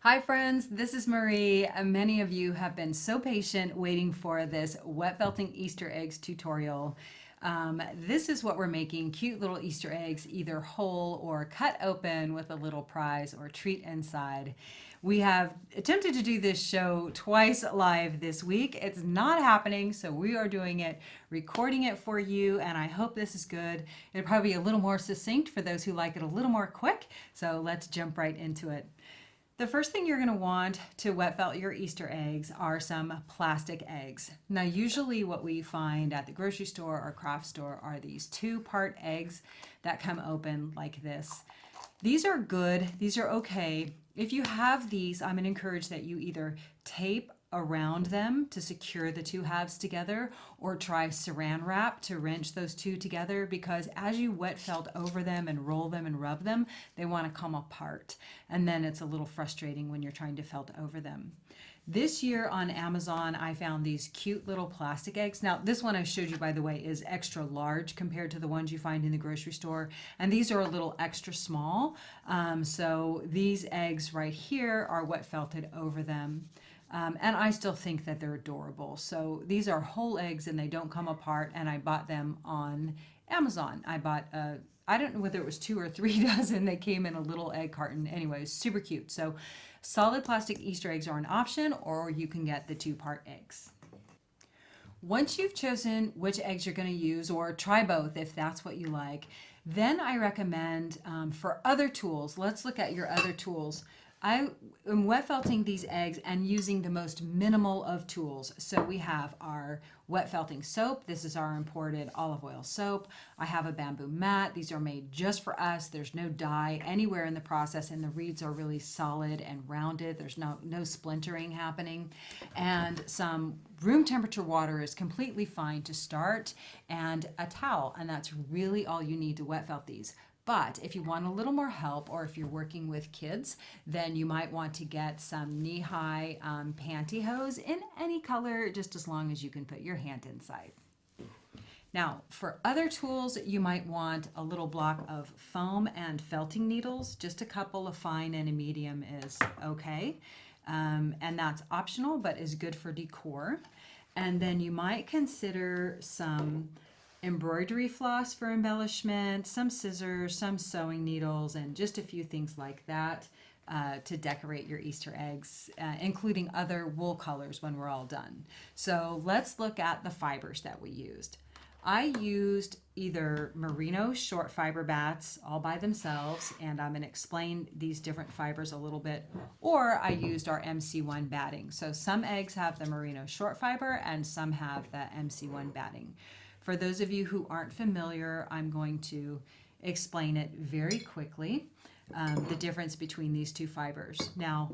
Hi friends, this is Marie. Many of you have been so patient waiting for this wet felting Easter eggs tutorial. This is what we're making, cute little Easter eggs, either whole or cut open with a little prize or treat inside. We have attempted to do this show twice live this week. It's not happening, so we are doing it, recording it for you, and I hope this is good. It'll probably be a little more succinct for those who like it a little more quick, so let's jump right into it. The first thing you're going to want to wet felt your Easter eggs are some plastic eggs. Now, usually what we find at the grocery store or craft store are these two-part eggs that come open like this. These are good. These are okay. If you have these, I'm going to encourage that you either tape around them to secure the two halves together or try saran wrap to wrench those two together, because as you wet felt over them and roll them and rub them, they want to come apart, and then it's a little frustrating when you're trying to felt over them. This year on Amazon, I found these cute little plastic eggs. Now, this one I showed you, by the way, is extra large compared to the ones you find in the grocery store. And these are a little extra small. So these eggs right here are wet felted over them. And I still think that they're adorable. So these are whole eggs and they don't come apart. And I bought them on Amazon. I bought I don't know whether it was 2 or 3 dozen. They came in a little egg carton. Anyways, super cute. So solid plastic Easter eggs are an option, or you can get the two-part eggs. Once you've chosen which eggs you're going to use, or try both if that's what you like, then I recommend for other tools, let's look at your other tools. I am wet felting these eggs and using the most minimal of tools. So we have our wet felting soap. This is our imported olive oil soap. I have a bamboo mat. These are made just for us. There's no dye anywhere in the process, and the reeds are really solid and rounded. There's no splintering happening. And some room temperature water is completely fine to start, and a towel, and that's really all you need to wet felt these. But if you want a little more help, or if you're working with kids, then you might want to get some knee-high pantyhose in any color, just as long as you can put your hand inside. Now, for other tools, you might want a little block of foam and felting needles. Just a couple, of fine and a medium is okay. And that's optional, but is good for decor. And then you might consider some embroidery floss for embellishment, some scissors, some sewing needles, and just a few things like that to decorate your Easter eggs, including other wool colors when we're all done. So let's look at the fibers that we used. I used either merino short fiber bats all by themselves, and I'm going to explain these different fibers a little bit, or I used our MC1 batting. So some eggs have the merino short fiber and some have the MC1 batting. For those of you who aren't familiar, I'm going to explain it very quickly, the difference between these two fibers. Now,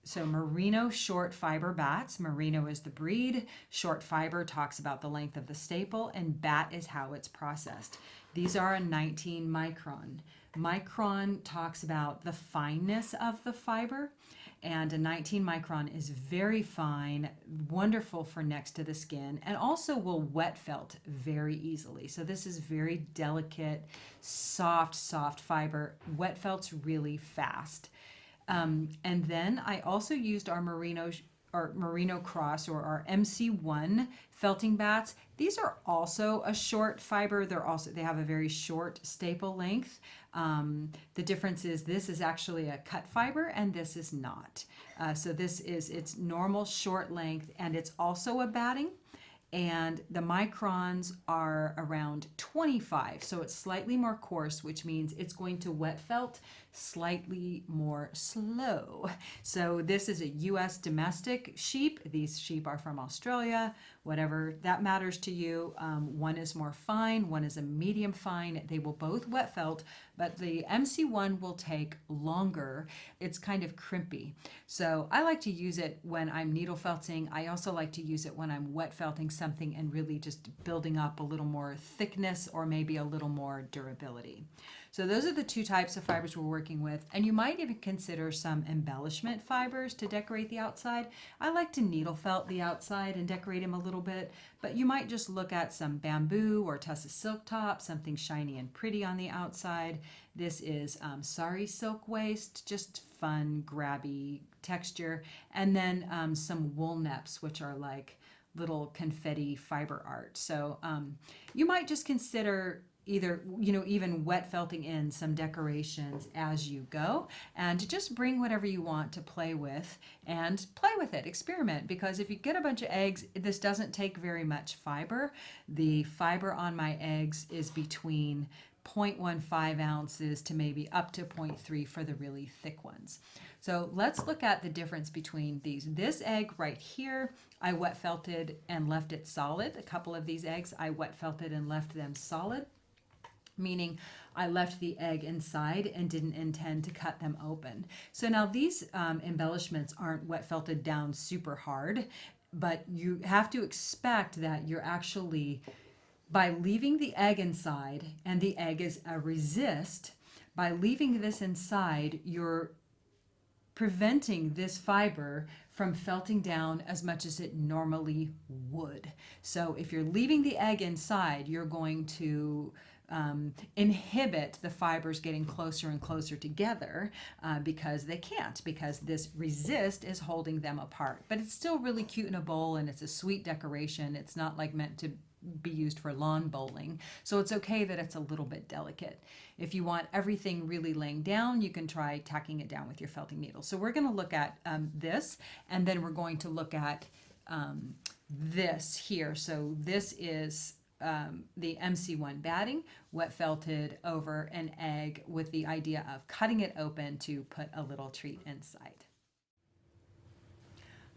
so merino short fiber bats, merino is the breed, short fiber talks about the length of the staple, and bat is how it's processed. These are a 19 micron. Micron talks about the fineness of the fiber, and a 19 micron is very fine, wonderful for next to the skin, and also will wet felt very easily. So this is very delicate, soft fiber. Wet felts really fast. And then I also used our merino cross, or our MC1 felting bats. These are also a short fiber. They have a very short staple length. The difference is this is actually a cut fiber and this is not. So this is its normal short length, and it's also a batting. And the microns are around 25, so it's slightly more coarse, which means it's going to wet felt slightly more slow. So this is a US domestic sheep. These sheep are from Australia, whatever that matters to you. One is more fine, one is a medium fine. They will both wet felt, but the MC1 will take longer. It's kind of crimpy. So I like to use it when I'm needle felting. I also like to use it when I'm wet felting something and really just building up a little more thickness or maybe a little more durability. So those are the two types of fibers we're working with. And you might even consider some embellishment fibers to decorate the outside. I like to needle felt the outside and decorate them a little bit, but you might just look at some bamboo or tussa silk top, something shiny and pretty on the outside. This is sari silk waist, just fun, grabby texture. And then some wool neps, which are like little confetti fiber art. So you might just consider either, even wet felting in some decorations as you go, and just bring whatever you want to play with and play with it, experiment, because if you get a bunch of eggs, this doesn't take very much fiber. The fiber on my eggs is between 0.15 ounces to maybe up to 0.3 for the really thick ones. So let's look at the difference between these. This egg right here, I wet felted and left it solid. A couple of these eggs, I wet felted and left them solid, meaning I left the egg inside and didn't intend to cut them open. So now these embellishments aren't wet felted down super hard, but you have to expect that you're actually, by leaving the egg inside, and the egg is a resist, by leaving this inside, you're preventing this fiber from felting down as much as it normally would. So if you're leaving the egg inside, you're going to inhibit the fibers getting closer and closer together because they can't, because this resist is holding them apart. But it's still really cute in a bowl, and it's a sweet decoration. It's not like meant to be used for lawn bowling. So it's okay that it's a little bit delicate. If you want everything really laying down, you can try tacking it down with your felting needle. So we're going to look at this, and then we're going to look at this here. So this is the MC1 batting, wet felted over an egg with the idea of cutting it open to put a little treat inside.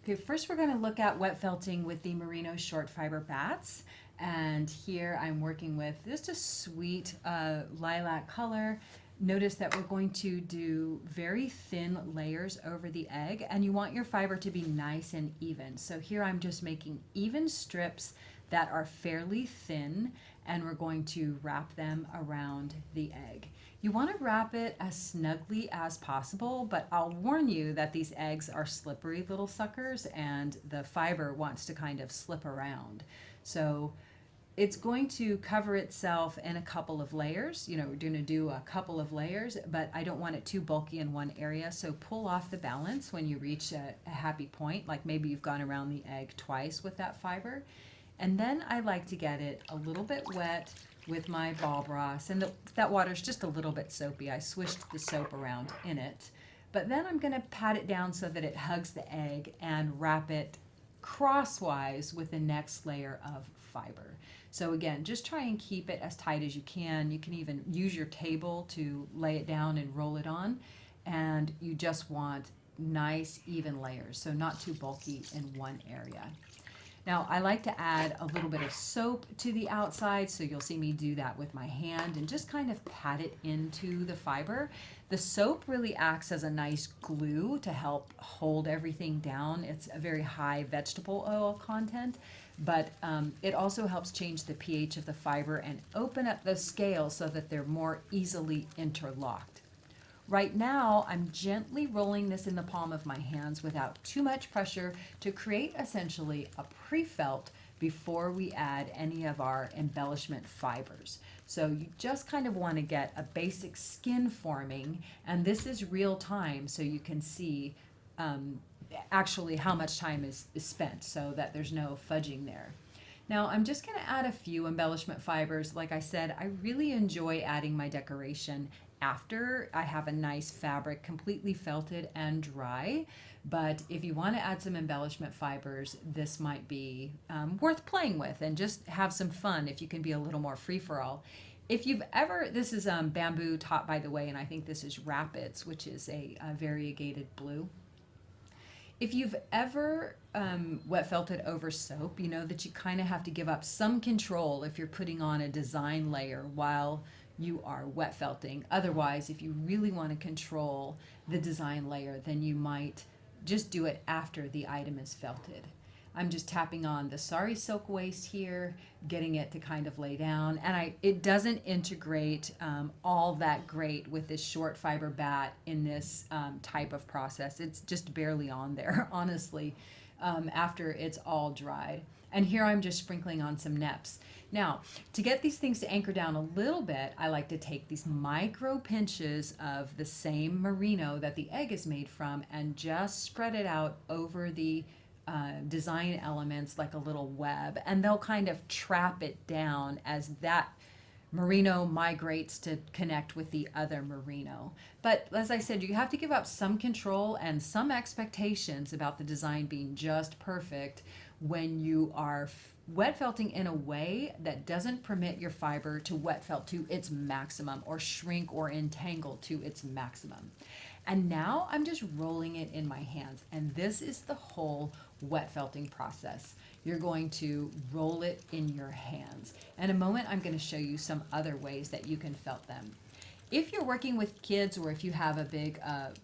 Okay, first we're going to look at wet felting with the merino short fiber bats. And here I'm working with just a sweet lilac color. Notice that we're going to do very thin layers over the egg, and you want your fiber to be nice and even. So here I'm just making even strips that are fairly thin, and we're going to wrap them around the egg. You want to wrap it as snugly as possible, but I'll warn you that these eggs are slippery little suckers, and the fiber wants to kind of slip around. So it's going to cover itself in a couple of layers. We're going to do a couple of layers, but I don't want it too bulky in one area. So pull off the balance when you reach a happy point, like maybe you've gone around the egg twice with that fiber. And then I like to get it a little bit wet with my ball broth, and that water's just a little bit soapy. I swished the soap around in it. But then I'm going to pat it down so that it hugs the egg and wrap it crosswise with the next layer of fiber. So again, just try and keep it as tight as you can. You can even use your table to lay it down and roll it on. And you just want nice, even layers, so not too bulky in one area. Now, I like to add a little bit of soap to the outside, so you'll see me do that with my hand and just kind of pat it into the fiber. The soap really acts as a nice glue to help hold everything down. It's a very high vegetable oil content, but it also helps change the pH of the fiber and open up the scales so that they're more easily interlocked. Right now, I'm gently rolling this in the palm of my hands without too much pressure to create essentially a pre-felt before we add any of our embellishment fibers. So you just kind of want to get a basic skin forming, and this is real time, so you can see actually how much time is spent, so that there's no fudging there. Now I'm just going to add a few embellishment fibers. Like I said, I really enjoy adding my decoration after I have a nice fabric completely felted and dry. But if you want to add some embellishment fibers, this might be worth playing with and just have some fun if you can be a little more free-for-all. If you've ever, this is bamboo top, by the way, and I think this is Rapids, which is a variegated blue. If you've ever wet felted over soap, you know that you kind of have to give up some control if you're putting on a design layer while you are wet felting. Otherwise, if you really want to control the design layer, then you might just do it after the item is felted. I'm just tapping on the sari silk waist here, getting it to kind of lay down. And it doesn't integrate all that great with this short fiber bat in this type of process. It's just barely on there, honestly, after it's all dried. And here I'm just sprinkling on some neps. Now, to get these things to anchor down a little bit, I like to take these micro pinches of the same merino that the egg is made from and just spread it out over the design elements like a little web, and they'll kind of trap it down as that merino migrates to connect with the other merino. But as I said, you have to give up some control and some expectations about the design being just perfect when you are wet felting in a way that doesn't permit your fiber to wet felt to its maximum or shrink or entangle to its maximum. And now I'm just rolling it in my hands, and this is the whole wet felting process. You're going to roll it in your hands. In a moment, I'm going to show you some other ways that you can felt them. If you're working with kids, or if you have a big,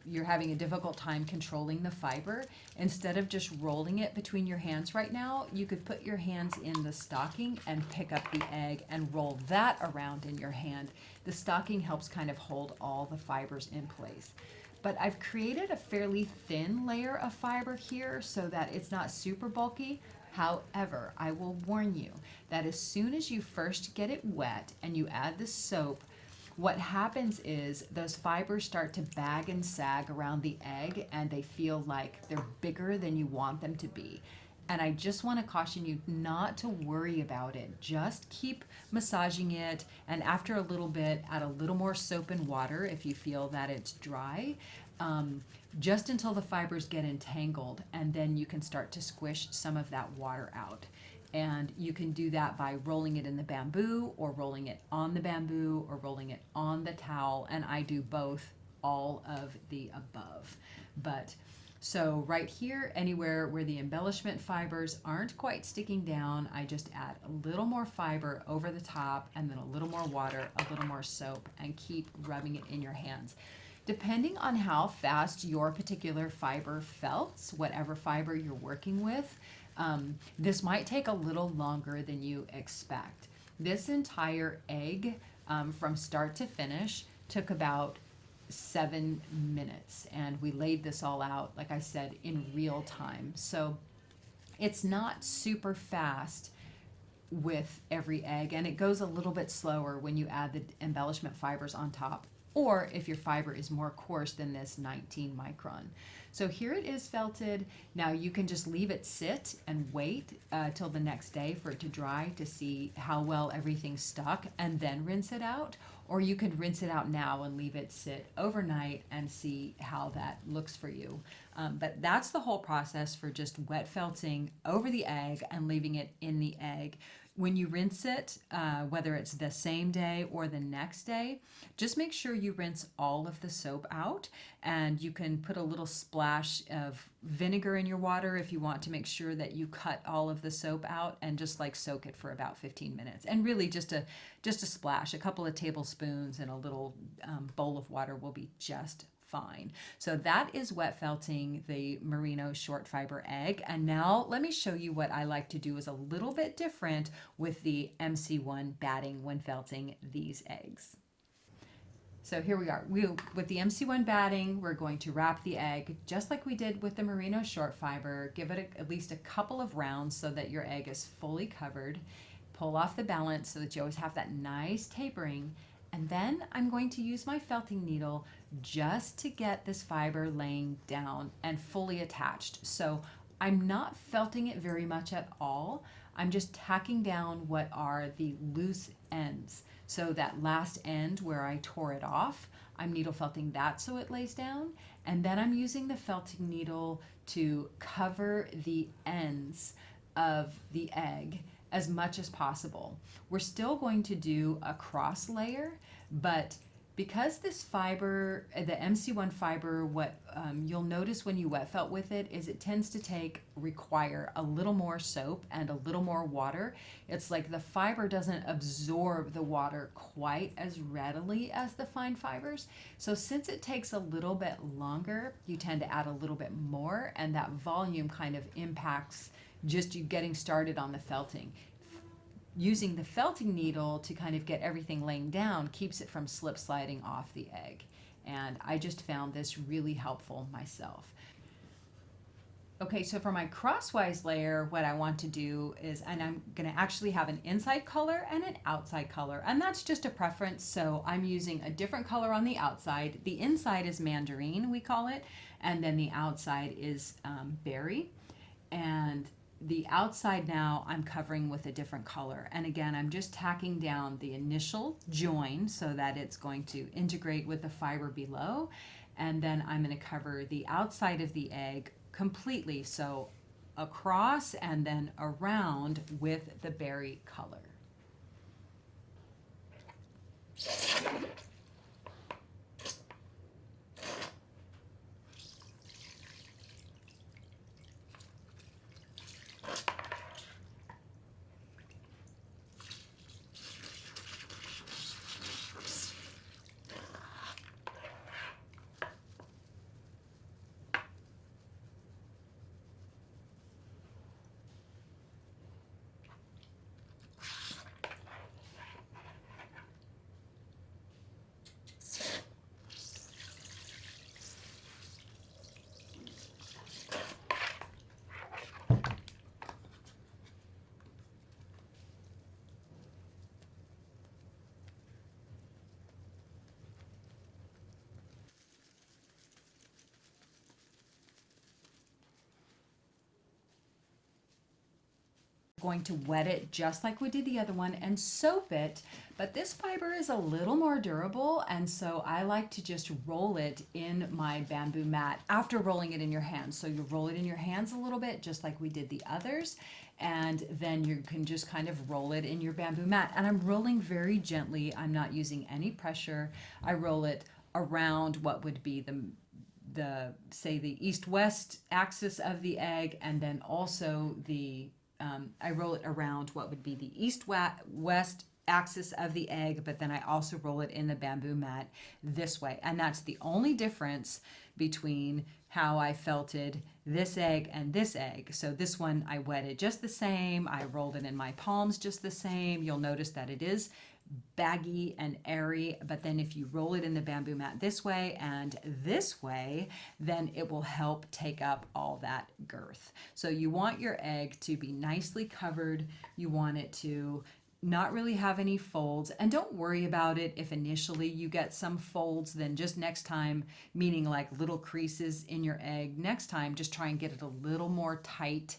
you're having a difficult time controlling the fiber, instead of just rolling it between your hands right now, you could put your hands in the stocking and pick up the egg and roll that around in your hand. The stocking helps kind of hold all the fibers in place. But I've created a fairly thin layer of fiber here so that it's not super bulky. However, I will warn you that as soon as you first get it wet and you add the soap, what happens is those fibers start to bag and sag around the egg, and they feel like they're bigger than you want them to be. And I just want to caution you not to worry about it. Just keep massaging it, and after a little bit, add a little more soap and water if you feel that it's dry, just until the fibers get entangled, and then you can start to squish some of that water out. And you can do that by rolling it in the bamboo, or rolling it on the bamboo, or rolling it on the towel. And I do both, all of the above. But so right here, anywhere where the embellishment fibers aren't quite sticking down, I just add a little more fiber over the top, and then a little more water, a little more soap, and keep rubbing it in your hands. Depending on how fast your particular fiber felts, whatever fiber you're working with, this might take a little longer than you expect. This entire egg, from start to finish, took about 7 minutes, and we laid this all out, like I said, in real time. So it's not super fast with every egg, and it goes a little bit slower when you add the embellishment fibers on top, or if your fiber is more coarse than this 19 micron. So here it is felted. Now you can just leave it sit and wait till the next day for it to dry to see how well everything's stuck, and then rinse it out. Or you could rinse it out now and leave it sit overnight and see how that looks for you. But that's the whole process for just wet felting over the egg and leaving it in the egg. When you rinse it, whether it's the same day or the next day, just make sure you rinse all of the soap out, and you can put a little splash of vinegar in your water if you want to make sure that you cut all of the soap out, and just like soak it for about 15 minutes. And really just a splash, a couple of tablespoons and a little bowl of water will be just fine. So that is wet felting the merino short fiber egg. And now let me show you what I like to do is a little bit different with the MC1 batting when felting these eggs. So here we are. With the MC1 batting, we're going to wrap the egg just like we did with the merino short fiber. Give it at least a couple of rounds so that your egg is fully covered. Pull off the balance so that you always have that nice tapering. And then I'm going to use my felting needle just to get this fiber laying down and fully attached. So I'm not felting it very much at all. I'm just tacking down what are the loose ends. So that last end where I tore it off, I'm needle felting that so it lays down. And then I'm using the felting needle to cover the ends of the egg as much as possible. We're still going to do a cross layer, but Because this fiber, the MC1 fiber, what you'll notice when you wet felt with it is it tends to require a little more soap and a little more water. It's like the fiber doesn't absorb the water quite as readily as the fine fibers. So since it takes a little bit longer, you tend to add a little bit more, and that volume kind of impacts just you getting started on the felting. Using the felting needle to kind of get everything laying down keeps it from slip sliding off the egg. And I just found this really helpful myself. Okay, so for my crosswise layer, what I want to do is, and I'm gonna actually have an inside color and an outside color, and that's just a preference. So I'm using a different color on the outside. The inside is mandarin, we call it, and then the outside is berry. And the outside now I'm covering with a different color. And again, I'm just tacking down the initial join so that it's going to integrate with the fiber below. And then I'm going to cover the outside of the egg completely, so across and then around with the berry color. Going to wet it just like we did the other one and soap it, but this fiber is a little more durable, and so I like to just roll it in my bamboo mat after rolling it in your hands. So you roll it in your hands a little bit just like we did the others, and then you can just kind of roll it in your bamboo mat. And I'm rolling very gently. I'm not using any pressure. I roll it around what would be the say the east-west axis of the egg, and then also I roll it around what would be the east-west axis of the egg, but then I also roll it in the bamboo mat this way. And that's the only difference between how I felted this egg and this egg. So this one I wetted just the same. I rolled it in my palms just the same. You'll notice that it is baggy and airy, but then if you roll it in the bamboo mat this way and this way, then it will help take up all that girth. So you want your egg to be nicely covered. You want it to not really have any folds, and don't worry about it if initially you get some folds. Then just next time, meaning like little creases in your egg, next time just try and get it a little more tight,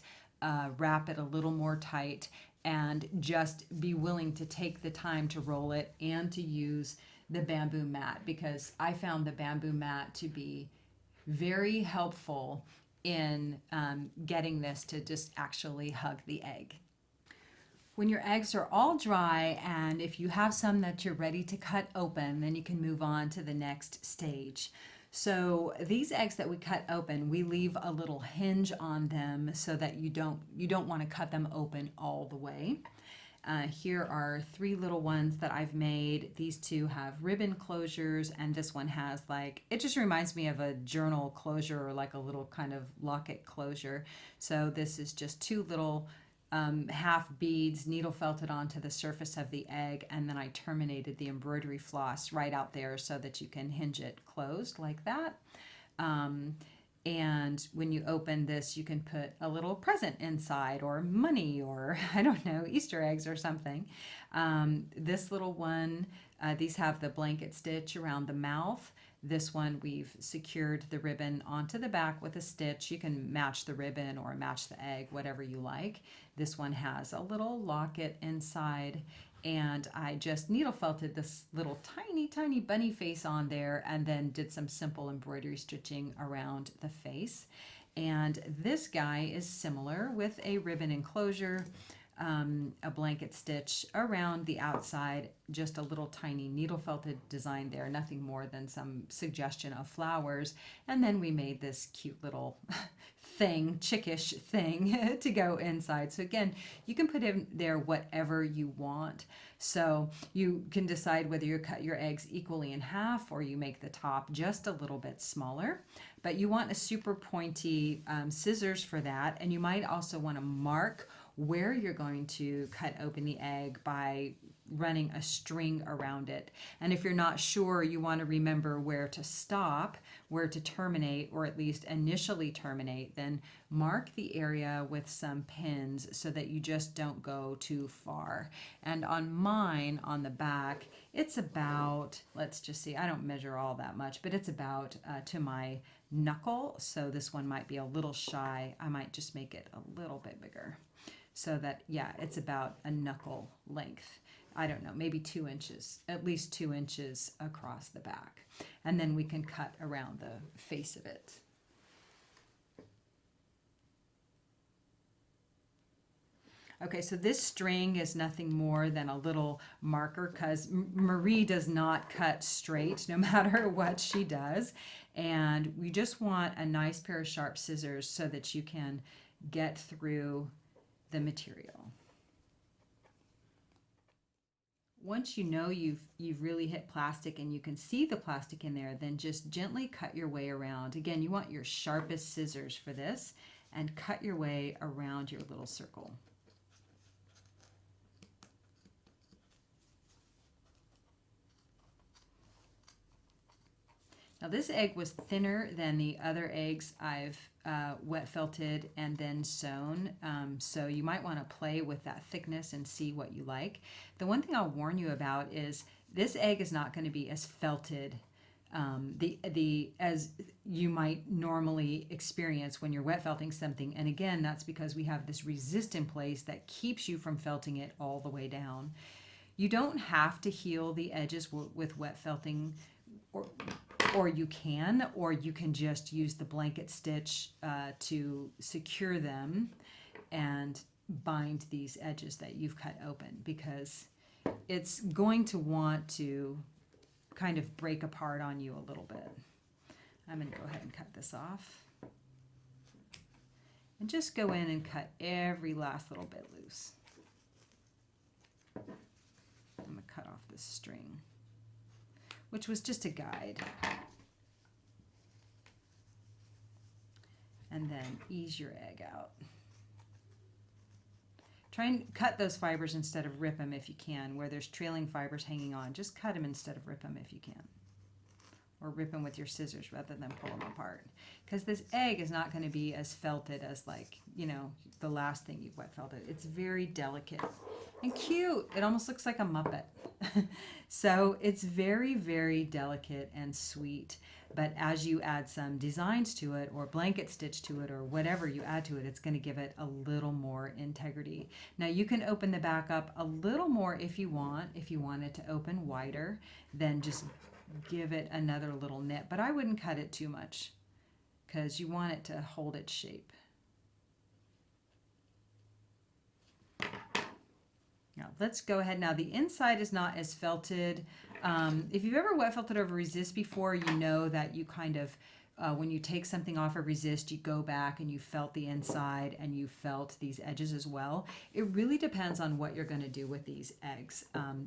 wrap it a little more tight, and just be willing to take the time to roll it and to use the bamboo mat, because I found the bamboo mat to be very helpful in getting this to just actually hug the egg. When your eggs are all dry, and if you have some that you're ready to cut open, then you can move on to the next stage. So these eggs that we cut open, we leave a little hinge on them so that you don't want to cut them open all the way. Here are 3 little ones that I've made. These 2 have ribbon closures, and this one has it just reminds me of a journal closure, or like a little kind of locket closure. So this is just 2 little half beads needle felted onto the surface of the egg, and then I terminated the embroidery floss right out there so that you can hinge it closed like that. And when you open this, you can put a little present inside, or money, or I don't know, Easter eggs or something. This little one, these have the blanket stitch around the mouth. This one, we've secured the ribbon onto the back with a stitch. You can match the ribbon or match the egg, whatever you like. This one has a little locket inside, and I just needle felted this little tiny bunny face on there, and then did some simple embroidery stitching around the face. And this guy is similar with a ribbon enclosure. a blanket stitch around the outside, just a little tiny needle felted design there, nothing more than some suggestion of flowers. And then we made this cute little thing, chickish thing to go inside. So again, you can put in there whatever you want. So you can decide whether you cut your eggs equally in half or you make the top just a little bit smaller. But you want a super pointy scissors for that. And you might also want to mark where you're going to cut open the egg by running a string around it. And if you're not sure, you want to remember where to stop, where to terminate, or at least initially terminate, then mark the area with some pins so that you just don't go too far. And on mine, on the back, it's about, let's just see, I don't measure all that much, but it's about to my knuckle. So this one might be a little shy. I might just make it a little bit bigger. So that, yeah, it's about a knuckle length. I don't know, maybe 2 inches, at least 2 inches across the back. And then we can cut around the face of it. Okay, so this string is nothing more than a little marker because Marie does not cut straight no matter what she does. And we just want a nice pair of sharp scissors so that you can get through the material. Once you know you've really hit plastic and you can see the plastic in there, then just gently cut your way around. Again, you want your sharpest scissors for this and cut your way around your little circle. Now this egg was thinner than the other eggs I've wet felted and then sewn, so you might want to play with that thickness and see what you like. The one thing I'll warn you about is this egg is not going to be as felted as you might normally experience when you're wet felting something. And again, that's because we have this resist in place that keeps you from felting it all the way down. You don't have to heel the edges with wet felting, or you can just use the blanket stitch to secure them and bind these edges that you've cut open, because it's going to want to kind of break apart on you a little bit. I'm going to go ahead and cut this off. And just go in and cut every last little bit loose. I'm going to cut off this string, which was just a guide. And then ease your egg out. Try and cut those fibers instead of rip them if you can. Where there's trailing fibers hanging on, just cut them instead of rip them if you can. Or rip them with your scissors rather than pull them apart. Because this egg is not going to be as felted as, like, you know, the last thing you've wet felted. It's very delicate and cute. It almost looks like a Muppet. So it's very, very delicate and sweet. But as you add some designs to it or blanket stitch to it or whatever you add to it, it's going to give it a little more integrity. Now you can open the back up a little more if you want. If you want it to open wider, then just give it another little knit. But I wouldn't cut it too much because you want it to hold its shape. Now let's go ahead. Now the inside is not as felted. If you've ever wet felted over resist before, you know that you kind of, when you take something off a resist, you go back and you felt the inside and you felt these edges as well. It really depends on what you're going to do with these eggs.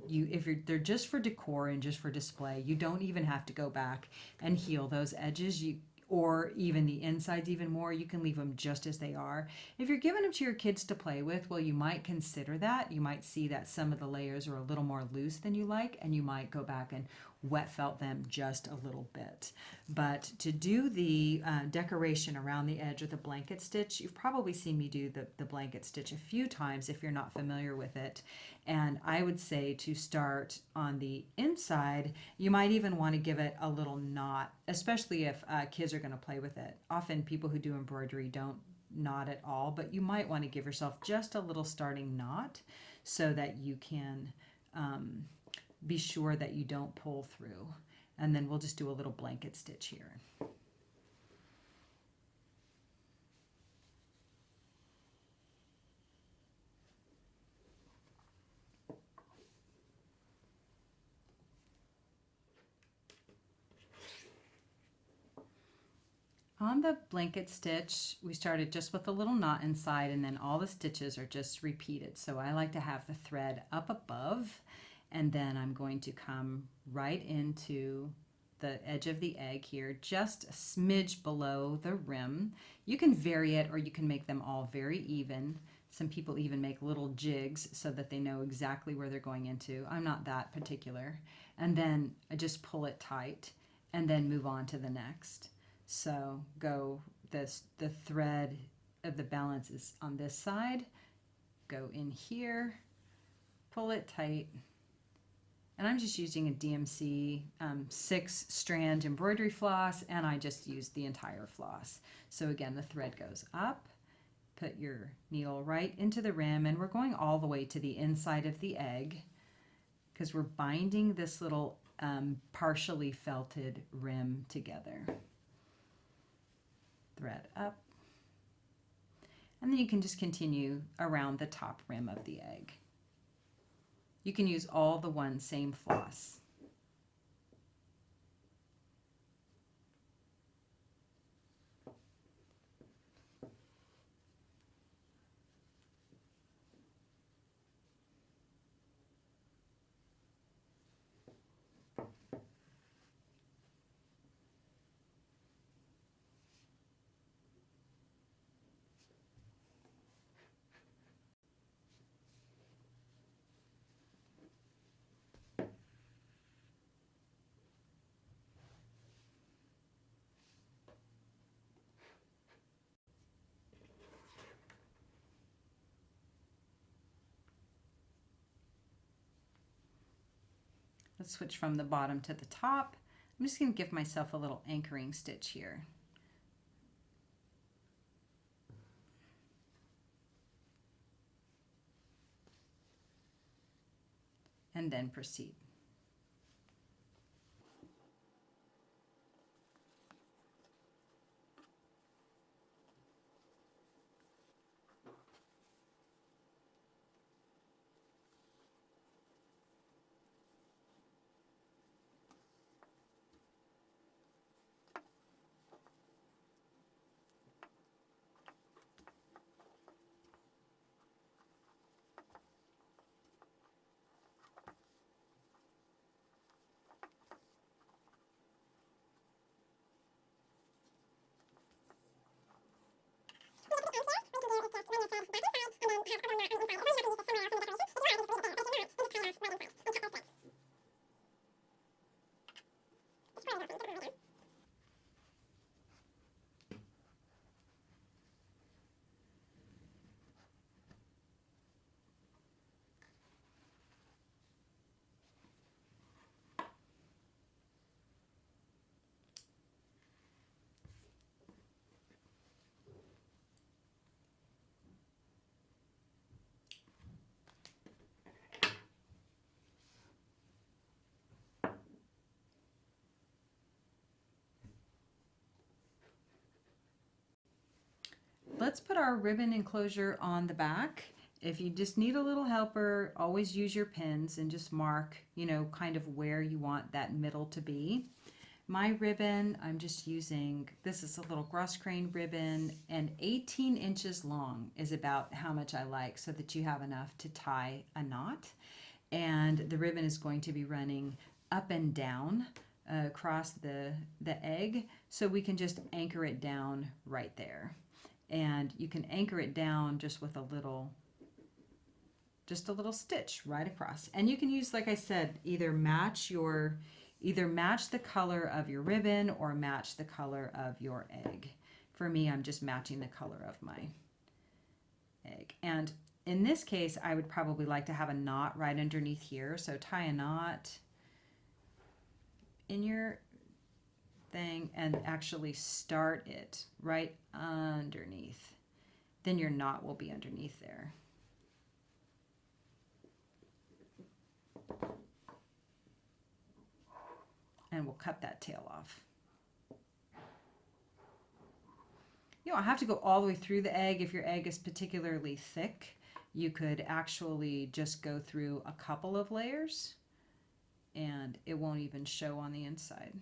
If they're just for decor and just for display, you don't even have to go back and heel those edges. Or even the insides even more, you can leave them just as they are. If you're giving them to your kids to play with, well, you might consider that. You might see that some of the layers are a little more loose than you like, and you might go back and wet felt them just a little bit. But to do the decoration around the edge of the blanket stitch, you've probably seen me do the blanket stitch a few times if you're not familiar with it. And I would say to start on the inside, you might even want to give it a little knot, especially if kids are going to play with it. Often people who do embroidery don't knot at all, but you might want to give yourself just a little starting knot so that you can be sure that you don't pull through. And then we'll just do a little blanket stitch here. On the blanket stitch, we started just with a little knot inside, and then all the stitches are just repeated. So I like to have the thread up above, and then I'm going to come right into the edge of the egg here, just a smidge below the rim. You can vary it, or you can make them all very even. Some people even make little jigs so that they know exactly where they're going into. I'm not that particular. And then I just pull it tight and then move on to the next. So go the thread of the balance is on this side, go in here, pull it tight, and I'm just using a DMC 6-strand embroidery floss, and I just used the entire floss. So again, the thread goes up, put your needle right into the rim, and we're going all the way to the inside of the egg because we're binding this little partially felted rim together. Thread up, and then you can just continue around the top rim of the egg. You can use all the one same floss. Let's switch from the bottom to the top. I'm just going to give myself a little anchoring stitch here. And then proceed. Let's put our ribbon enclosure on the back. If you just need a little helper, always use your pins and just mark, kind of where you want that middle to be. My ribbon, I'm just using, this is a little grosgrain ribbon, and 18 inches long is about how much I like, so that you have enough to tie a knot. And the ribbon is going to be running up and down across the egg, so we can just anchor it down right there. And you can anchor it down just with a little stitch right across. And you can use, like I said, either match the color of your ribbon or match the color of your egg. For me, I'm just matching the color of my egg. And in this case, I would probably like to have a knot right underneath here. So tie a knot in your thing and actually start it right underneath. Then your knot will be underneath there. And we'll cut that tail off. You don't have to go all the way through the egg. If your egg is particularly thick, you could actually just go through a couple of layers and it won't even show on the inside.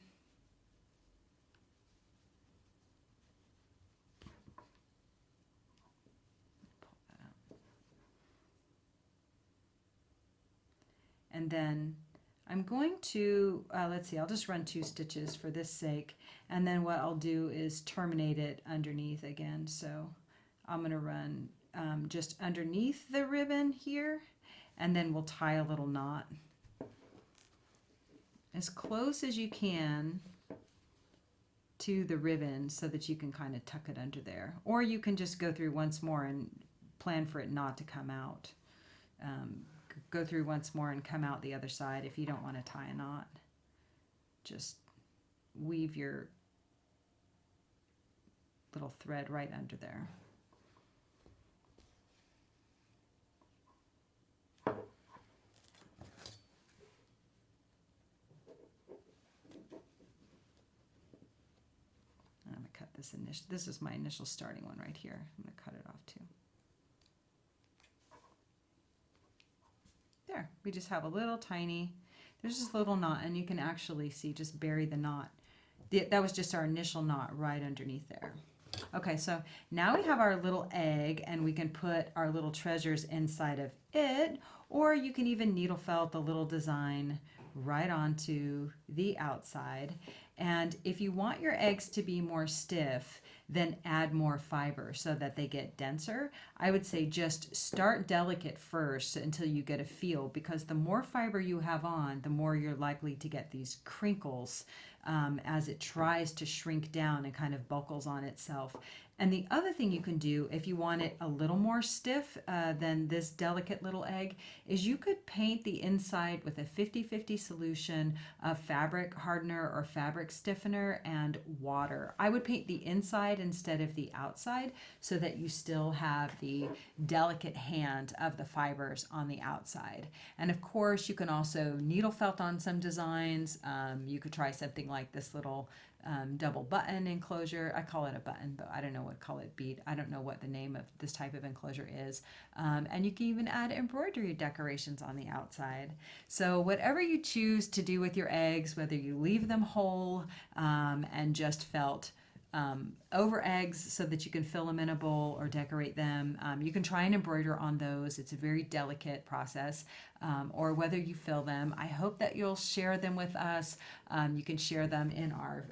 And then I'm going to, let's see, I'll just run 2 stitches for this sake. And then what I'll do is terminate it underneath again. So I'm going to run just underneath the ribbon here, and then we'll tie a little knot as close as you can to the ribbon so that you can kind of tuck it under there. Or you can just go through once more and plan for it not to come out. Go through once more and come out the other side if you don't want to tie a knot. Just weave your little thread right under there. I'm going to cut this initial. This is my initial starting one right here. I'm going to cut it off too. There, we just have a little tiny, there's this little knot, and you can actually see, just bury the knot. That was just our initial knot right underneath there. Okay, so now we have our little egg, and we can put our little treasures inside of it, or you can even needle felt the little design right onto the outside. And if you want your eggs to be more stiff, then add more fiber so that they get denser. I would say just start delicate first until you get a feel, because the more fiber you have on, the more you're likely to get these crinkles as it tries to shrink down and kind of buckles on itself. And the other thing you can do if you want it a little more stiff than this delicate little egg is you could paint the inside with a 50-50 solution of fabric hardener or fabric stiffener and water. I would paint the inside instead of the outside so that you still have the delicate hand of the fibers on the outside. And of course, you can also needle felt on some designs. You could try something like this little double button enclosure. I call it a button, but I don't know what call it bead. I don't know what the name of this type of enclosure is. And you can even add embroidery decorations on the outside. So whatever you choose to do with your eggs, whether you leave them whole and just felt over eggs so that you can fill them in a bowl or decorate them. You can try and embroider on those. It's a very delicate process. Or whether you fill them. I hope that you'll share them with us. You can share them in our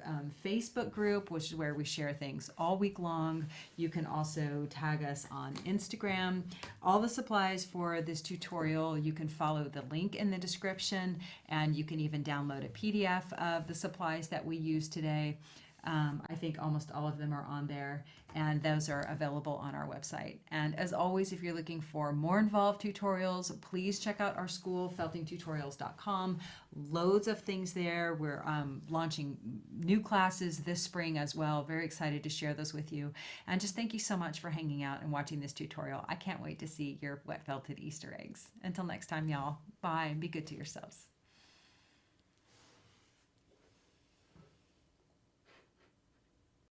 Facebook group, which is where we share things all week long. You can also tag us on Instagram. All the supplies for this tutorial, you can follow the link in the description, and you can even download a PDF of the supplies that we use today. I think almost all of them are on there, and those are available on our website. And as always, if you're looking for more involved tutorials, please check out our school, feltingtutorials.com. Loads of things there. We're launching new classes this spring as well. Very excited to share those with you. And just thank you so much for hanging out and watching this tutorial. I can't wait to see your wet felted Easter eggs. Until next time, y'all. Bye. Be good to yourselves.